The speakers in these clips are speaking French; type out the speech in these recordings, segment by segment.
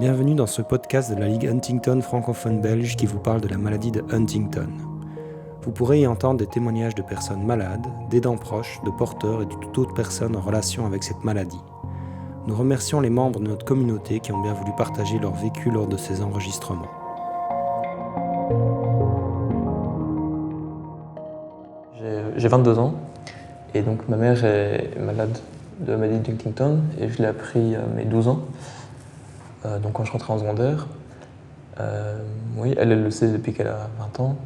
Bienvenue dans ce podcast de la Ligue Huntington francophone belge qui vous parle de la maladie de Huntington. Vous pourrez y entendre des témoignages de personnes malades, d'aidants proches, de porteurs et de toute autre personne en relation avec cette maladie. Nous remercions les membres de notre communauté qui ont bien voulu partager leur vécu lors de ces enregistrements. J'ai 22 ans et donc ma mère est malade de la maladie de Huntington et je l'ai appris à mes 12 ans, donc quand je rentrais en secondaire. Oui, elle le sait depuis qu'elle a 20 ans.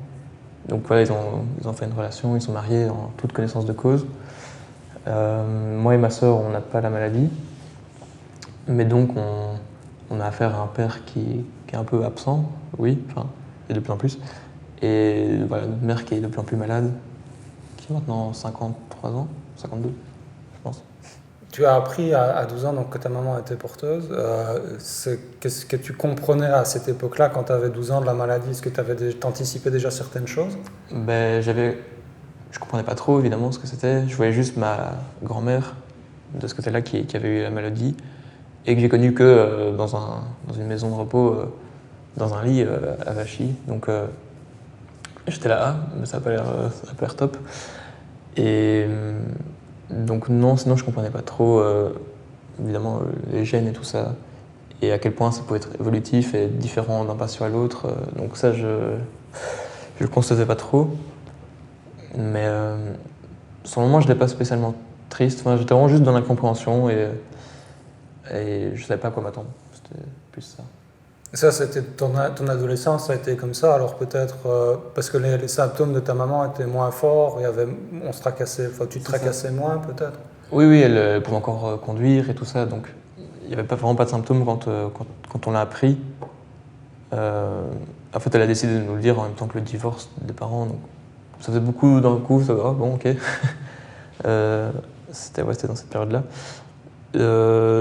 Donc voilà, ils ont fait une relation, ils sont mariés en toute connaissance de cause. Moi et ma sœur, on n'a pas la maladie, mais donc on a affaire à un père qui est un peu absent, oui, enfin, et de plus en plus. Et voilà, notre mère qui est de plus en plus malade, qui a maintenant 53 ans, 52, je pense. Tu as appris à 12 ans donc, que ta maman était porteuse. Qu'est-ce que tu comprenais à cette époque-là, quand tu avais 12 ans, de la maladie? Est-ce que tu anticipais déjà certaines choses? Je comprenais pas trop évidemment ce que c'était. Je voyais juste ma grand-mère de ce côté-là qui avait eu la maladie et que j'ai connue que dans une maison de repos, dans un lit à Vachy. Donc j'étais là, mais ça a pas l'air top. Et donc non, sinon je comprenais pas trop évidemment les gènes et tout ça, et à quel point ça pouvait être évolutif et différent d'un patient à l'autre. Donc ça je le constatais pas trop. Mais sur le moment je n'étais pas spécialement triste, enfin, j'étais vraiment juste dans l'incompréhension et je savais pas à quoi m'attendre. C'était plus ça. Ça, c'était ton adolescence, ça a été comme ça. Alors peut-être parce que les symptômes de ta maman étaient moins forts, on se tracassait, enfin, tu te tracassais moins peut-être? Oui, elle pouvait encore conduire et tout ça, donc il n'y avait vraiment pas de symptômes quand on l'a appris. En fait, elle a décidé de nous le dire en même temps que le divorce des parents, donc ça faisait beaucoup d'un coup, ça va, bon, ok. C'était dans cette période-là.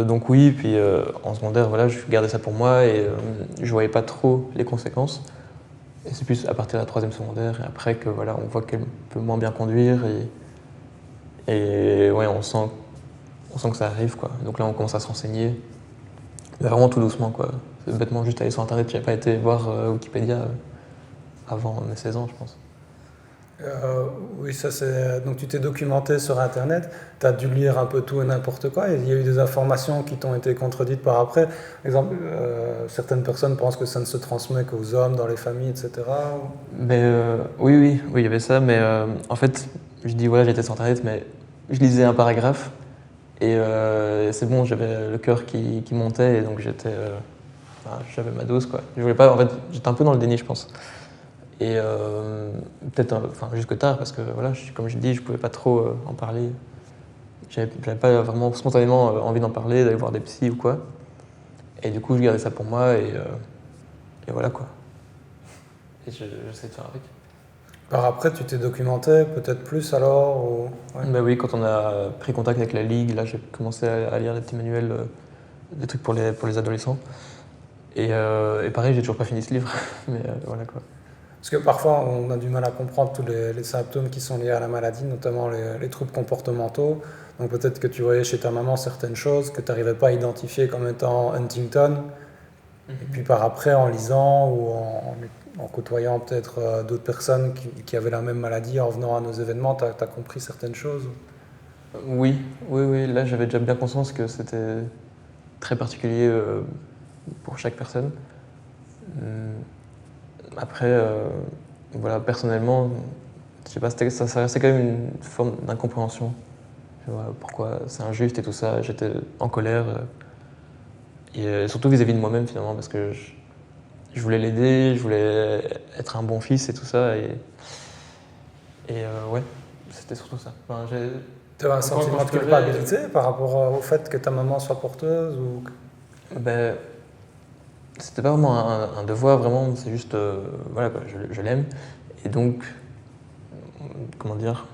Donc oui, puis en secondaire, voilà, je gardais ça pour moi et je voyais pas trop les conséquences. Et c'est plus à partir de la 3e secondaire et après que voilà, on voit qu'elle peut moins bien conduire et ouais, on sent que ça arrive, quoi. Donc là, on commence à se renseigner, mais vraiment tout doucement, quoi. C'est bêtement juste aller sur internet. J'avais pas été voir Wikipédia avant mes 16 ans, je pense. Oui, ça c'est. Donc tu t'es documenté sur Internet, tu as dû lire un peu tout et n'importe quoi, et il y a eu des informations qui t'ont été contredites par après. Par exemple, certaines personnes pensent que ça ne se transmet qu'aux hommes, dans les familles, etc. Mais oui, il y avait ça, mais en fait, je dis voilà, j'étais sur Internet, mais je lisais un paragraphe et c'est bon, j'avais le cœur qui montait et donc j'avais ma dose, quoi. Je voulais pas, en fait, j'étais un peu dans le déni, je pense. Et peut-être jusque tard, parce que voilà, comme je dis, je pouvais pas trop en parler. J'avais pas vraiment spontanément envie d'en parler, d'aller voir des psys ou quoi. Et du coup, je gardais ça pour moi et voilà, quoi. Et j'essaie de faire avec. Par après, tu t'es documenté, peut-être plus alors ouais. Bah oui, quand on a pris contact avec la Ligue, là j'ai commencé à lire des petits manuels, des trucs pour les adolescents. Et pareil, j'ai toujours pas fini ce livre, mais voilà, quoi. Parce que parfois, on a du mal à comprendre tous les symptômes qui sont liés à la maladie, notamment les troubles comportementaux. Donc peut-être que tu voyais chez ta maman certaines choses que tu n'arrivais pas à identifier comme étant Huntington. Et puis par après, en lisant ou en côtoyant peut-être d'autres personnes qui avaient la même maladie, en venant à nos événements, tu as compris certaines choses. Oui, là j'avais déjà bien conscience que c'était très particulier pour chaque personne. Après, voilà, personnellement, je sais pas, ça restait quand même une forme d'incompréhension. Pourquoi c'est injuste et tout ça. J'étais en colère, et surtout vis-à-vis de moi-même finalement, parce que je voulais l'aider, je voulais être un bon fils et tout ça. Et ouais, c'était surtout ça. Enfin, Tu avais un sentiment de culpabilité par rapport au fait que ta maman soit porteuse ou... Ben, c'était pas vraiment un devoir, vraiment, c'est juste, voilà, quoi, je l'aime. Et donc, comment dire,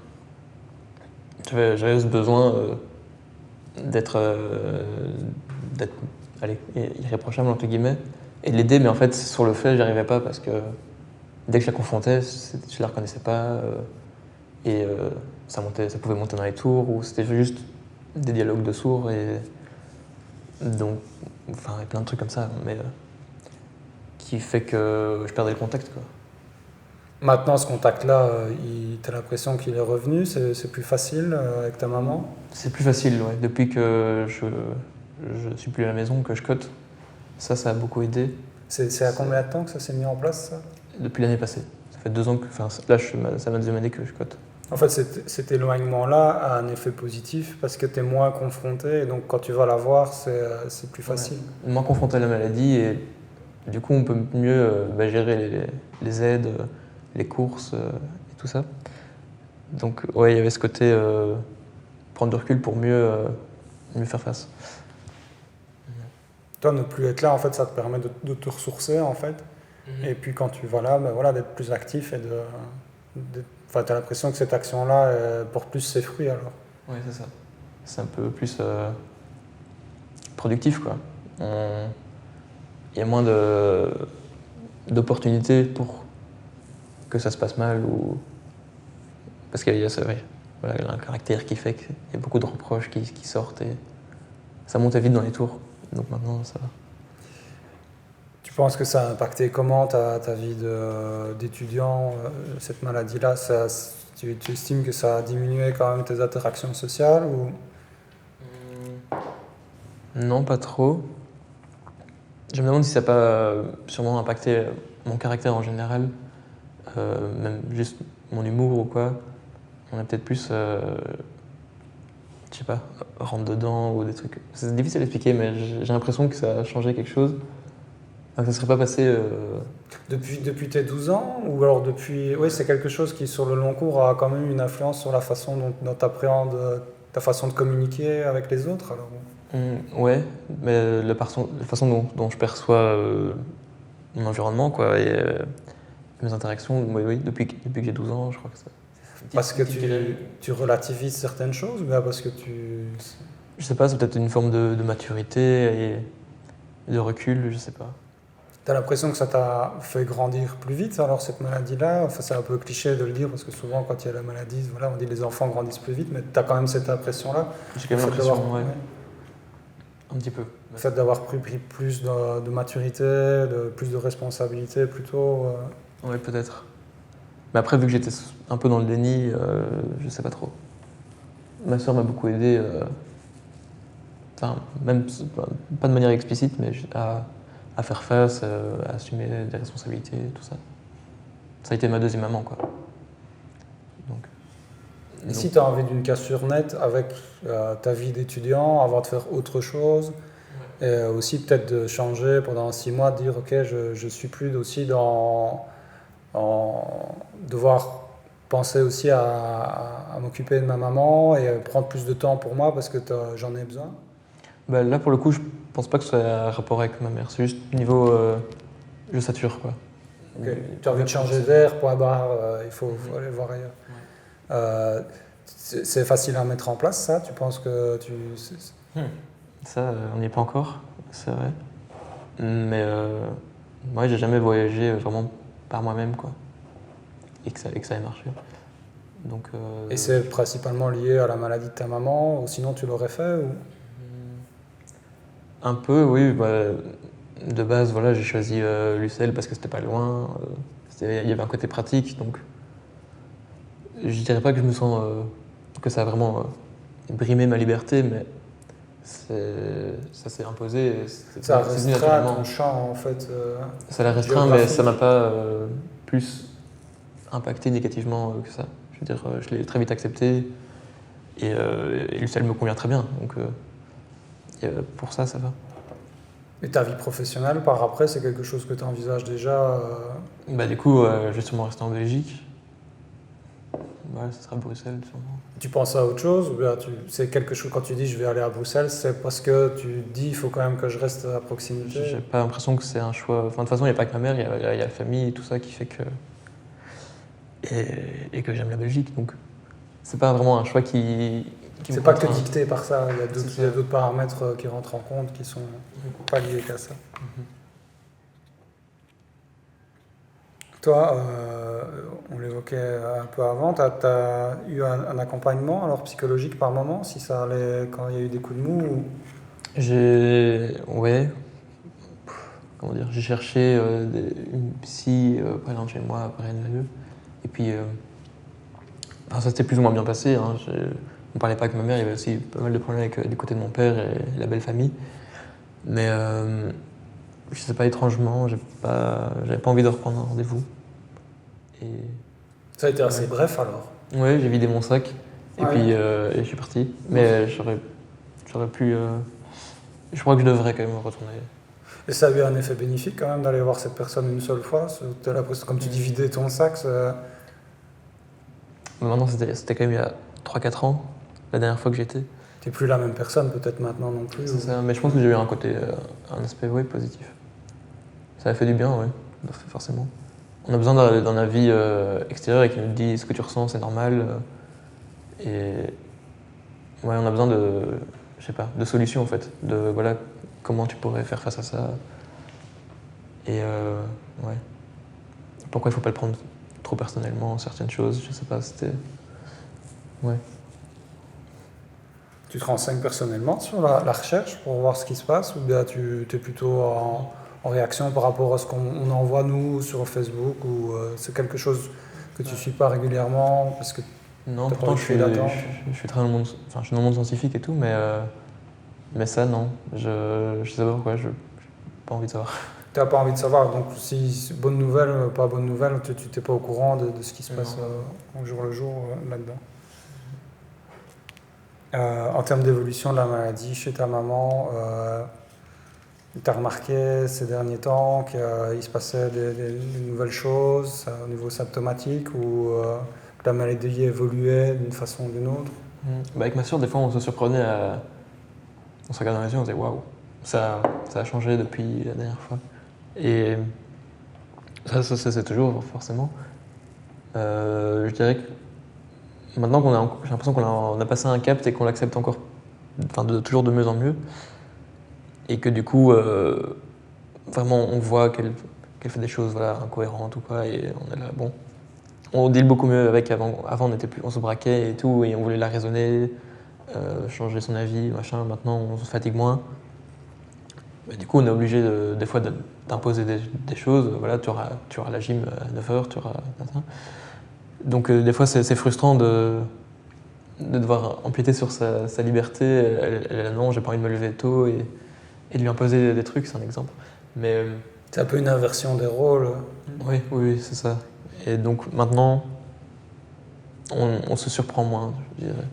j'avais ce besoin d'être, allez, irréprochable, entre guillemets, et de l'aider, mais en fait, sur le fait, j'y arrivais pas parce que dès que je la confrontais, je la reconnaissais pas, et ça pouvait monter dans les tours, ou c'était juste des dialogues de sourds, et donc, Enfin, il y a plein de trucs comme ça, mais qui fait que je perdais le contact, quoi. Maintenant, ce contact-là, t'as l'impression qu'il est revenu, c'est plus facile avec ta maman? C'est plus facile, ouais. Depuis que je suis plus à la maison, que je cote, ça a beaucoup aidé. C'est à combien de temps que ça s'est mis en place, ça? Depuis l'année passée. Ça fait 2 ans que. Enfin, là, ça m'a 2e année que je cote. En fait, cet éloignement-là a un effet positif parce que tu es moins confronté et donc quand tu vas la voir, c'est plus facile. Ouais. Moins confronté à la maladie et du coup, on peut mieux gérer les aides, les courses et tout ça. Donc, ouais, il y avait ce côté prendre du recul pour mieux faire face. Toi, ne plus être là, en fait, ça te permet de te ressourcer, en fait. Et puis quand tu vas là, ben voilà, d'être plus actif et enfin, tu as l'impression que cette action-là porte plus ses fruits alors. Oui, c'est ça. C'est un peu plus productif, quoi. Il y a moins d'opportunités pour que ça se passe mal ou parce qu'il y a voilà, un caractère qui fait qu'il y a beaucoup de reproches qui sortent et ça monte vite dans les tours. Donc maintenant, ça va. Tu penses que ça a impacté comment ta vie d'étudiant, cette maladie-là? Tu estimes que ça a diminué quand même tes interactions sociales ou... Non, pas trop. Je me demande si ça n'a pas sûrement impacté mon caractère en général, même juste mon humour ou quoi. On a peut-être plus, je sais pas, rentre dedans ou des trucs. C'est difficile à expliquer, mais j'ai l'impression que ça a changé quelque chose. Enfin, que ça ne serait pas passé. Depuis tes 12 ans ou alors depuis... Oui, c'est quelque chose qui, sur le long cours, a quand même une influence sur la façon dont tu appréhendes ta façon de communiquer avec les autres alors. Ouais, mais la façon dont je perçois mon environnement, quoi, et mes interactions, oui, depuis que j'ai 12 ans, je crois que ça. Parce que tu relativises certaines choses ou bien parce que tu... Je sais pas, c'est peut-être une forme de maturité et de recul, je sais pas. T'as l'impression que ça t'a fait grandir plus vite, alors cette maladie-là? Enfin, c'est un peu cliché de le dire parce que souvent, quand il y a la maladie, voilà, on dit les enfants grandissent plus vite, mais t'as quand même cette impression-là. J'ai quand même l'impression, ouais. Un petit peu. Le fait d'avoir pris plus de maturité, plus de responsabilité plutôt. Oui, peut-être. Mais après, vu que j'étais un peu dans le déni, je sais pas trop. Ma sœur m'a beaucoup aidé, enfin, même pas de manière explicite, mais à faire face, à assumer des responsabilités, tout ça. Ça a été ma 2e maman, quoi. Et si tu as envie d'une cassure nette avec ta vie d'étudiant, avant de faire autre chose, et aussi peut-être de changer pendant 6 mois, de dire ok, je suis plus aussi dans devoir penser aussi à m'occuper de ma maman et prendre plus de temps pour moi parce que j'en ai besoin. Bah, là, pour le coup, je pense pas que ce soit un rapport avec ma mère. C'est juste niveau je sature, quoi. Okay. Tu as envie de changer d'air, point barre, il faut aller voir ailleurs. C'est facile à mettre en place, ça? Tu penses que tu... Ça, on n'y est pas encore, c'est vrai. Mais moi, j'ai jamais voyagé vraiment par moi-même, quoi. Et que ça ait marché. Donc, Et c'est principalement lié à la maladie de ta maman, ou sinon tu l'aurais fait ou... Un peu, oui. Bah, de base, voilà, j'ai choisi l'UCL parce que c'était pas loin. Il y avait un côté pratique, donc je dirais pas que je me sens que ça a vraiment brimé ma liberté, mais ça s'est imposé. Ça restreint ton champ, en fait. Ça l'a restreint, mais ça m'a pas plus impacté négativement que ça. Je veux dire, je l'ai très vite accepté et l'UCL me convient très bien, donc pour ça va. Et ta vie professionnelle, par après, c'est quelque chose que tu envisages déjà Bah, du coup, je vais sûrement rester en Belgique. Ouais, ce sera Bruxelles, sûrement. Tu penses à autre chose ou bien c'est quelque chose, quand tu dis je vais aller à Bruxelles, c'est parce que tu dis il faut quand même que je reste à proximité? J'ai pas l'impression que c'est un choix. Enfin, de toute façon, il n'y a pas que ma mère, il y a la famille et tout ça qui fait que. Et que j'aime la Belgique, donc c'est pas vraiment un choix qui c'est pas que dicté par ça, il y a d'autres paramètres qui rentrent en compte qui sont pas liés qu'à ça. Toi, on l'évoquait un peu avant, tu as eu un accompagnement alors psychologique par moment, si ça allait quand il y a eu des coups de mou ou... Ouais, comment dire, j'ai cherché une psy pas loin de chez moi, après Rennes-le. Et puis, enfin, ça s'était plus ou moins bien passé. Hein. On parlait pas avec ma mère, il y avait aussi pas mal de problèmes avec, du côté de mon père et la belle famille. Mais je sais pas, étrangement, j'avais pas envie de reprendre un rendez-vous. Et Ça a été assez bref alors. ouais, j'ai vidé mon sac et Ouais. puis et je suis parti. Mais j'aurais pu. Je crois que je devrais quand même retourner. Et ça a eu un effet bénéfique quand même d'aller voir cette personne une seule fois. Comme tu dis, vider ton sac. Mais maintenant, c'était quand même il y a 3-4 ans, la dernière fois que j'étais. T'es plus la même personne peut-être maintenant non plus. C'est ça, mais je pense que j'ai eu un côté, un aspect ouais, positif. Ça a fait du bien, ouais, forcément. On a besoin d'un avis extérieur et qui nous dit ce que tu ressens, c'est normal. Et ouais, on a besoin je sais pas, de solutions en fait. De voilà, comment tu pourrais faire face à ça. Et ouais. Pourquoi il faut pas le prendre trop personnellement, certaines choses, je sais pas, c'était. Ouais. Tu te renseignes personnellement sur la recherche pour voir ce qui se passe ou bien tu es plutôt en réaction par rapport à ce qu'on envoie nous sur Facebook ou c'est quelque chose que tu suis pas régulièrement parce que Non, t'as pas pourtant envie de créer d'attente. je suis très dans le monde, enfin, je suis dans le monde scientifique et tout, mais ça, non. Je sais pas pourquoi, j'ai pas envie de savoir. Tu n'as pas envie de savoir, donc si bonne nouvelle, pas bonne nouvelle, tu n'es pas au courant de ce qui se passe au jour le jour là-dedans. En termes d'évolution de la maladie chez ta maman, tu as remarqué ces derniers temps qu'il se passait des nouvelles choses au niveau symptomatique ou que la maladie évoluait d'une façon ou d'une autre? Bah, avec ma soeur, des fois, on se surprenait à. On se regardait dans les yeux, on se disait waouh, ça a changé depuis la dernière fois. Et ça c'est toujours, forcément. Je dirais que maintenant j'ai l'impression qu'on a passé un cap et qu'on l'accepte encore, enfin, toujours de mieux en mieux. Et que du coup, vraiment, on voit qu'elle fait des choses voilà, incohérentes ou quoi, et on est là, bon. On deal beaucoup mieux avec avant. Avant, on se braquait et tout, et on voulait la raisonner, changer son avis, machin. Maintenant, on se fatigue moins. Mais du coup, on est obligé des fois d'imposer des choses. Voilà, tu auras la gym à 9h, tu auras ça. Donc, des fois, c'est frustrant de devoir empiéter sur sa liberté. Elle a non, j'ai pas envie de me lever tôt et de lui imposer des trucs, c'est un exemple. Mais C'est un peu une inversion des rôles. oui, c'est ça. Et donc maintenant, on se surprend moins, je dirais.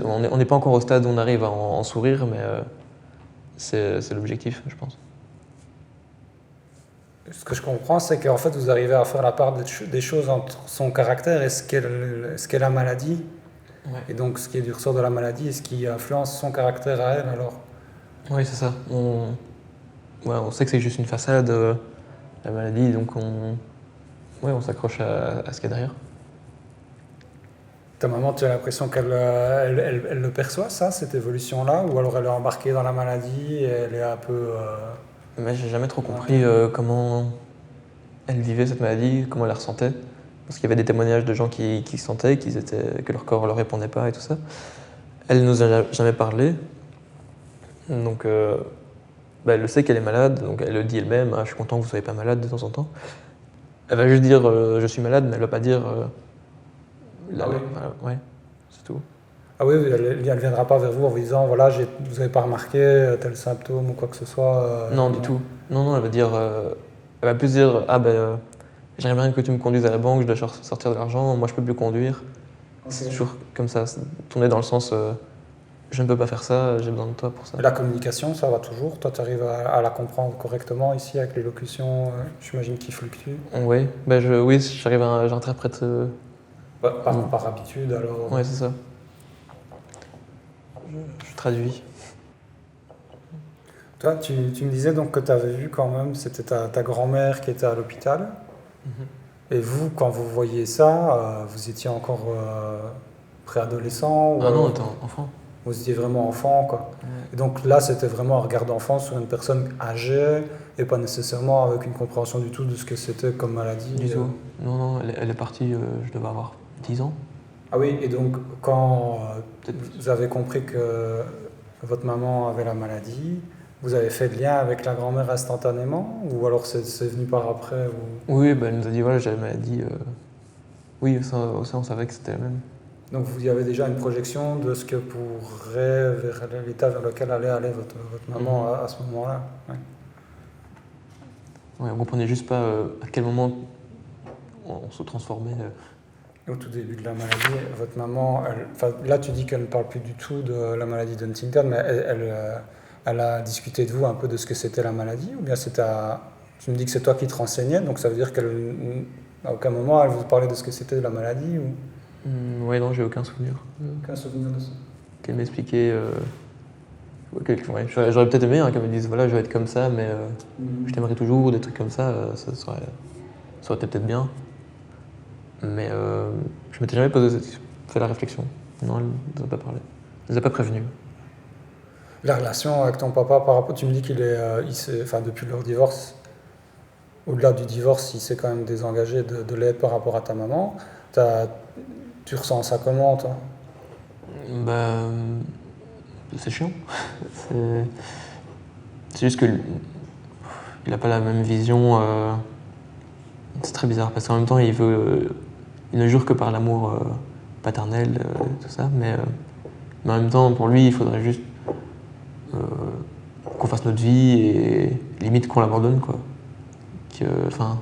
On n'est pas encore au stade où on arrive à en sourire, mais c'est l'objectif, je pense. Ce que je comprends, c'est qu'en fait, vous arrivez à faire la part des choses entre son caractère et ce qu'est la maladie. Ouais. Et donc, ce qui est du ressort de la maladie et ce qui influence son caractère à elle, alors. Oui, c'est ça. On sait que c'est juste une façade, la maladie, donc on s'accroche à ce qu'il y a derrière. Ta maman, tu as l'impression qu'elle le perçoit, ça, cette évolution-là? Ou alors elle est embarquée dans la maladie et elle est un peu. Mais j'ai jamais trop compris comment elle vivait cette maladie, comment elle la ressentait. Parce qu'il y avait des témoignages de gens qui sentaient que leur corps ne leur répondait pas et tout ça. Elle nous a jamais parlé. Donc, elle le sait qu'elle est malade, donc elle le dit elle-même. Je suis content que vous ne soyez pas malade de temps en temps. Elle va juste dire je suis malade, mais elle ne va pas dire. Ah oui. Ouais, c'est tout. Ah oui, elle ne viendra pas vers vous en vous disant voilà, vous n'avez pas remarqué tel symptôme ou quoi que ce soit. Non, du tout. Non, elle va dire. Elle va plus dire j'aimerais bien que tu me conduises à la banque, je dois sortir de l'argent, moi je peux plus conduire. Okay. C'est toujours comme ça, tourner dans le sens je ne peux pas faire ça, j'ai besoin de toi pour ça. Et la communication, ça va toujours? Toi, tu arrives à la comprendre correctement ici avec l'élocution, j'imagine, qui fluctue? Oui, j'interprète. Par habitude alors? Oui, c'est ça. Je traduis. Toi, tu me disais donc que tu avais vu quand même, c'était ta grand-mère qui était à l'hôpital. Et vous, quand vous voyiez ça, vous étiez encore préadolescent? Ah non, on était enfant. Vous étiez vraiment enfant, quoi. Ouais. Et donc là, c'était vraiment un regard d'enfant sur une personne âgée et pas nécessairement avec une compréhension du tout de ce que c'était comme maladie. Du tout. Non, elle est partie, je devais avoir 10 ans. Ah oui, et donc quand vous avez compris que votre maman avait la maladie, vous avez fait le lien avec la grand-mère instantanément ou alors c'est venu par après ou... Oui, bah, elle nous a dit, voilà, j'avais la maladie. Oui, ça, on savait que c'était la même. Donc vous y avez déjà une projection de ce que pourrait, vers l'état vers lequel allait aller votre maman à ce moment-là. Ouais. Ouais, on comprenait juste pas à quel moment on se transformait. Au tout début de la maladie, votre maman, là tu dis qu'elle ne parle plus du tout de la maladie d'Huntington, mais elle a discuté de vous un peu de ce que c'était la maladie, ou bien tu me dis que c'est toi qui te renseignais, donc ça veut dire qu'à aucun moment elle vous parlait de ce que c'était la maladie ou... Ouais, non, j'ai aucun souvenir. Aucun souvenir de ça. Qu'elle m'expliquait. Ouais, j'aurais peut-être aimé qu'elle me dise, voilà, je vais être comme ça, mais je t'aimerai toujours, des trucs comme ça, ça aurait été peut-être bien. Mais je m'étais jamais fait la réflexion. Non, elle ne nous a pas parlé. Elle ne nous a pas prévenus. La relation avec ton papa, par rapport, tu me dis depuis leur divorce, au-delà du divorce, il s'est quand même désengagé de l'aide par rapport à ta maman. Tu ressens ça comment, toi? Bah, c'est chiant. C'est juste que il n'a pas la même vision. C'est très bizarre parce qu'en même temps, il ne jure que par l'amour paternel, tout ça, mais en même temps, pour lui, il faudrait juste qu'on fasse notre vie et limite qu'on l'abandonne, quoi.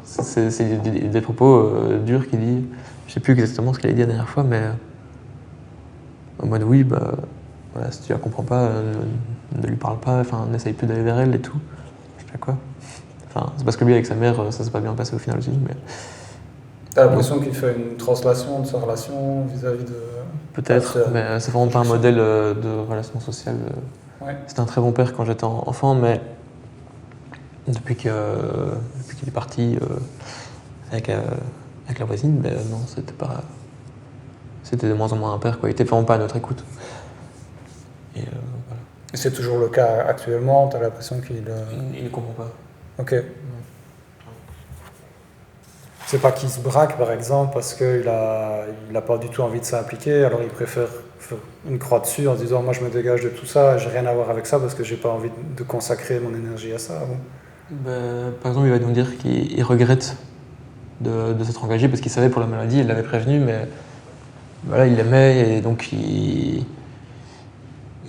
C'est des propos durs qu'il dit. Je sais plus exactement ce qu'il a dit la dernière fois, mais en mode oui, bah voilà, si tu la comprends pas, ne lui parle pas, n'essaye plus d'aller vers elle et tout. Je sais pas quoi. C'est parce que lui avec sa mère, ça s'est pas bien passé au final aussi, mais. T'as l'impression qu'il fait une translation de sa relation vis-à-vis de... Peut-être, mais c'est vraiment pas un modèle de relation sociale. Ouais. C'était un très bon père quand j'étais enfant, mais depuis qu'il est parti avec la voisine, ben non, c'était pas. C'était de moins en moins un père, quoi. Il était vraiment pas à notre écoute. Et voilà. Et c'est toujours le cas actuellement, t'as l'impression qu'il... Il ne comprend pas. Ok. C'est pas qu'il se braque, par exemple, parce qu'il a pas du tout envie de s'impliquer, alors il préfère faire une croix dessus en se disant moi je me dégage de tout ça, j'ai rien à voir avec ça parce que j'ai pas envie de consacrer mon énergie à ça. Par exemple, il va nous dire qu'il regrette de s'être engagé parce qu'il savait pour la maladie, il l'avait prévenu, mais voilà, il l'aimait et donc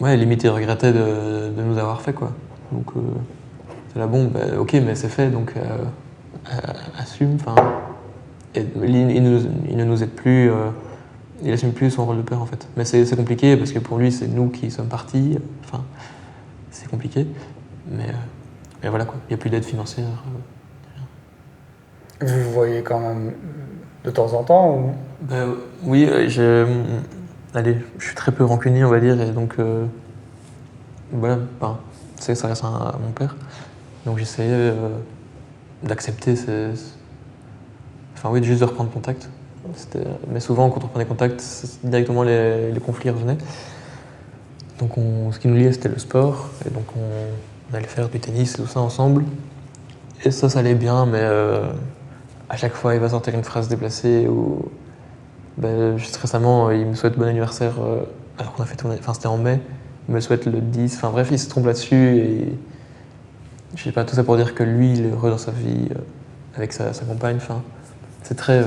limite il regrettait de nous avoir fait, quoi. Donc c'est là, bon, ok, mais c'est fait, donc assume. Et il ne nous aide plus, il assume plus son rôle de père en fait. Mais c'est compliqué parce que pour lui c'est nous qui sommes partis, c'est compliqué. Mais voilà quoi, il n'y a plus d'aide financière. Vous vous voyez quand même de temps en temps ou... Oui, je suis très peu rancunier on va dire et donc voilà, ça reste mon père. Donc j'essayais d'accepter juste de reprendre contact. Mais souvent, quand on prenait contact, directement les conflits revenaient. Donc ce qui nous liait, c'était le sport. Et donc on allait faire du tennis et tout ça ensemble. Et ça allait bien, mais à chaque fois, il va sortir une phrase déplacée ou... juste récemment, il me souhaite bon anniversaire alors qu'on a fait tourner... c'était en mai. Il me souhaite le 10. Bref, il se trompe là-dessus. Et je sais pas, tout ça pour dire que lui, il est heureux dans sa vie avec sa compagne. C'est très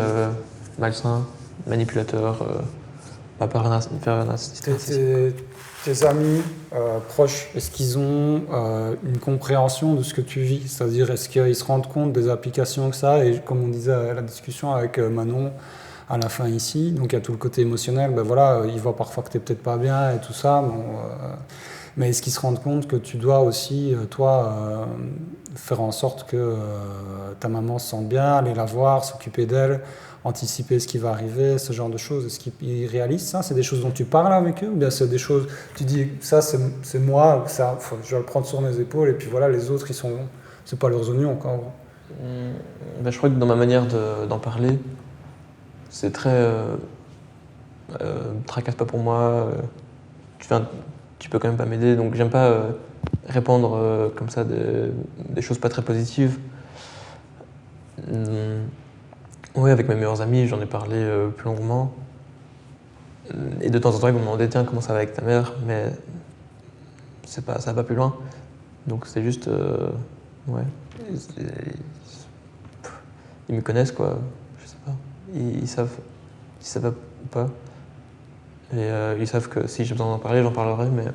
malsain, manipulateur, faire un Tes amis proches, est-ce qu'ils ont une compréhension de ce que tu vis? C'est-à-dire, est-ce qu'ils se rendent compte des applications que ça a? Et comme on disait à la discussion avec Manon à la fin ici, donc il y a tout le côté émotionnel, ils voient parfois que tu n'es peut-être pas bien et tout ça, mais est-ce qu'ils se rendent compte que tu dois aussi, toi, faire en sorte que ta maman se sente bien, aller la voir, s'occuper d'elle, anticiper ce qui va arriver, ce genre de choses? Est-ce qu'ils réalisent ça? C'est des choses dont tu parles avec eux? Ou bien c'est des choses, tu dis, ça c'est moi, ça, je vais le prendre sur mes épaules, et puis voilà, les autres, c'est pas leurs oignons, quoi. Je crois que dans ma manière d'en parler, c'est très... tracasse pas pour moi, tu peux quand même pas m'aider, donc j'aime pas répandre comme ça des choses pas très positives. Oui, avec mes meilleurs amis, j'en ai parlé plus longuement. Et de temps en temps, ils me demandaient, tiens, comment ça va avec ta mère? Mais ça va pas plus loin. Donc c'est juste, ouais, ils me connaissent quoi, je sais pas, ils savent si ça va ou pas. Et ils savent que si j'ai besoin d'en parler, j'en parlerai, mais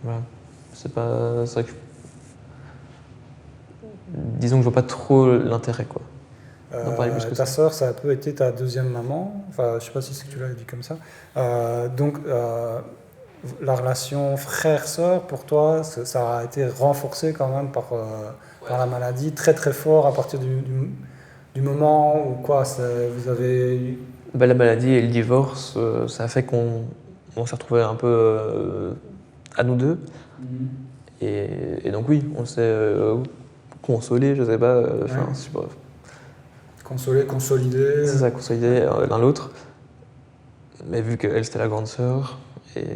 voilà, c'est vrai que disons que je vois pas trop l'intérêt quoi. D'en parler plus que Ta ça. sœur, ça a un peu été ta deuxième maman. Enfin, je sais pas si c'est que tu l'as dit comme ça. Donc, la relation frère-sœur, pour toi, ça a été renforcé quand même par la maladie, très très fort à partir du moment où quoi, vous avez... Bah, la maladie et le divorce, ça a fait on s'est retrouvés un peu à nous deux. Et donc oui, on s'est consolés, je sais pas, enfin, Ouais. je sais pas. Consolé, consolidé. C'est ça, consolidés l'un l'autre. Mais vu qu'elle c'était la grande sœur, et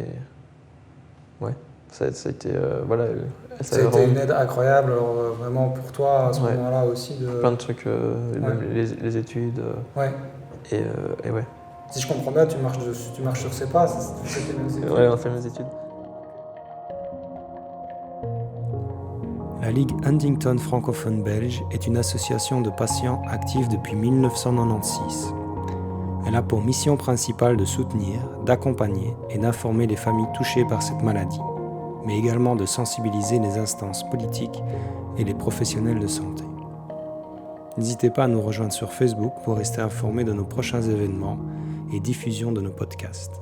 ouais, ça a été, voilà, elle Ça a savait été une vraiment aide incroyable, alors vraiment pour toi à ce Ouais. moment-là aussi de... plein de trucs, même les études, Ouais. et ouais. Si je comprends bien, tu marches sur ses pas, c'était mes études. Ouais, on fait mes études. La Ligue Huntington francophone belge est une association de patients active depuis 1996. Elle a pour mission principale de soutenir, d'accompagner et d'informer les familles touchées par cette maladie, mais également de sensibiliser les instances politiques et les professionnels de santé. N'hésitez pas à nous rejoindre sur Facebook pour rester informé de nos prochains événements et diffusion de nos podcasts.